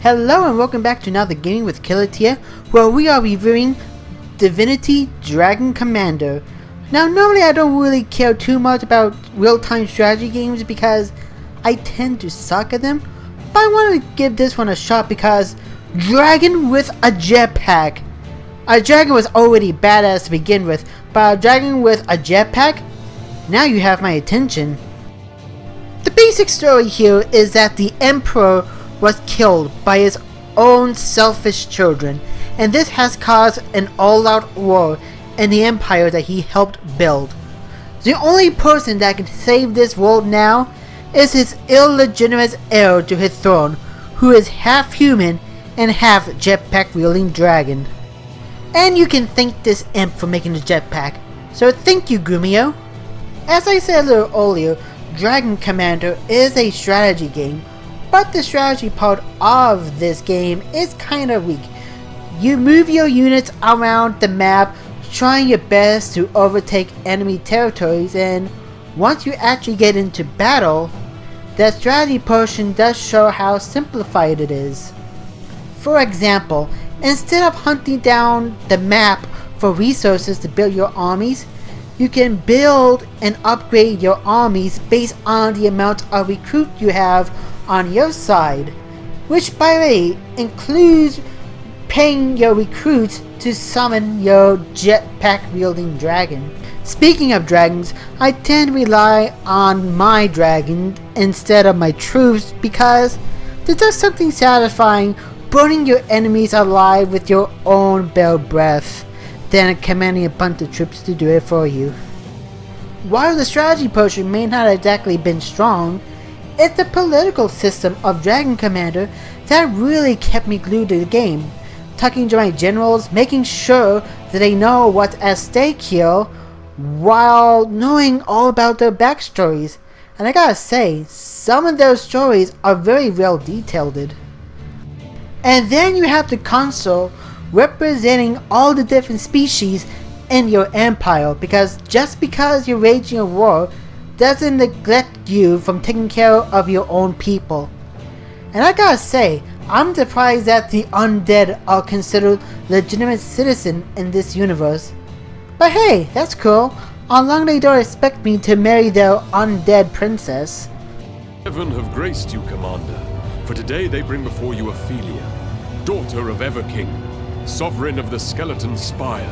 Hello and welcome back to another Gaming with Killatia, where we are reviewing Divinity Dragon Commander. Now normally I don't really care too much about real-time strategy games because I tend to suck at them, but I wanted to give this one a shot because dragon with a jetpack. A dragon was already badass to begin with, but a dragon with a jetpack? Now you have my attention. The basic story here is that the Emperor was killed by his own selfish children, and this has caused an all-out war in the empire that he helped build. The only person that can save this world now is his illegitimate heir to his throne, who is half human and half jetpack wielding dragon. And you can thank this imp for making the jetpack, so thank you, Grumio. As I said a little earlier, Dragon Commander is a strategy game, but the strategy part of this game is kinda weak. You move your units around the map, trying your best to overtake enemy territories, and once you actually get into battle, the strategy portion does show how simplified it is. For example, instead of hunting down the map for resources to build your armies, you can build and upgrade your armies based on the amount of recruit you have on your side, which by the way includes paying your recruits to summon your jetpack wielding dragon. Speaking of dragons, I tend to rely on my dragon instead of my troops because there's just something satisfying burning your enemies alive with your own bare breath than commanding a bunch of troops to do it for you. While the strategy portion may not exactly been strong, it's the political system of Dragon Commander that really kept me glued to the game, talking to my generals, making sure that they know what's at stake here, while knowing all about their backstories. And I gotta say, some of those stories are very well detailed. And then you have the console representing all the different species in your empire, because just because you're waging a war doesn't neglect you from taking care of your own people. And I gotta say, I'm surprised that the undead are considered legitimate citizens in this universe. But hey, that's cool, as long as they don't expect me to marry their undead princess. Heaven have graced you, Commander, for today they bring before you Xillia, daughter of Everking, sovereign of the Skeleton Spire.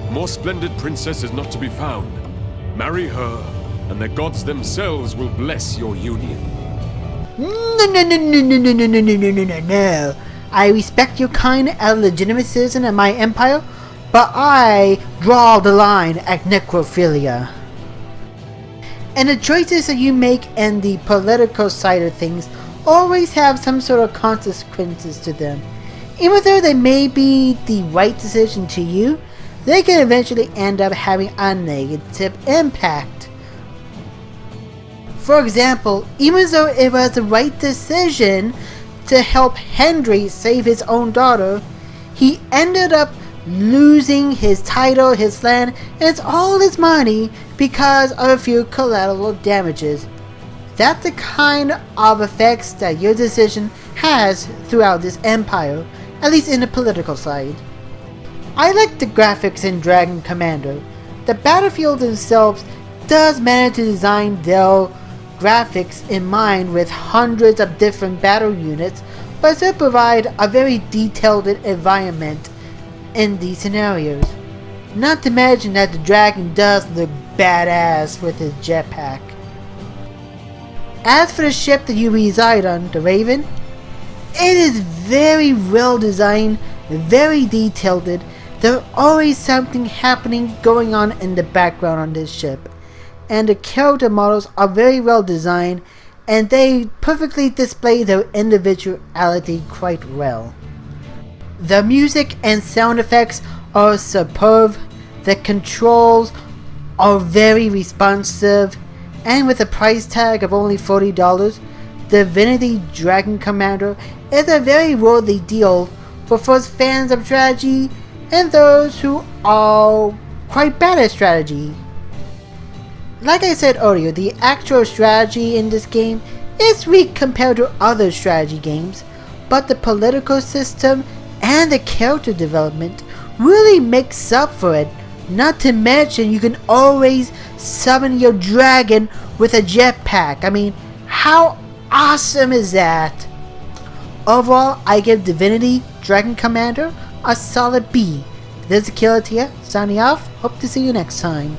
More splendid princess is not to be found. Marry her, and the gods themselves will bless your union. No. I respect your kind as a legitimate citizen of my empire, but I draw the line at necrophilia. And the choices that you make in the political side of things always have some sort of consequences to them. Even though they may be the right decision to you, they can eventually end up having a negative impact. For example, even though it was the right decision to help Henry save his own daughter, he ended up losing his title, his land, and all his money because of a few collateral damages. That's the kind of effects that your decision has throughout this empire, at least in the political side. I like the graphics in Dragon Commander. The battlefield themselves does manage to design their graphics in mind with hundreds of different battle units, but still provide a very detailed environment in these scenarios. Not to mention that the dragon does look badass with his jetpack. As for the ship that you reside on, the Raven, it is very well designed, very detailed. There's always something happening going on in the background on this ship, and the character models are very well designed, and they perfectly display their individuality quite well. The music and sound effects are superb, the controls are very responsive, and with a price tag of only $40, Divinity Dragon Commander is a very worthy deal for both fans of strategy and those who are quite bad at strategy. Like I said earlier, the actual strategy in this game is weak compared to other strategy games, but the political system and the character development really makes up for it. Not to mention, you can always summon your dragon with a jetpack. I mean, how awesome is that? Overall, I give Divinity Dragon Commander a solid B. This is Killatia signing off. Hope to see you next time.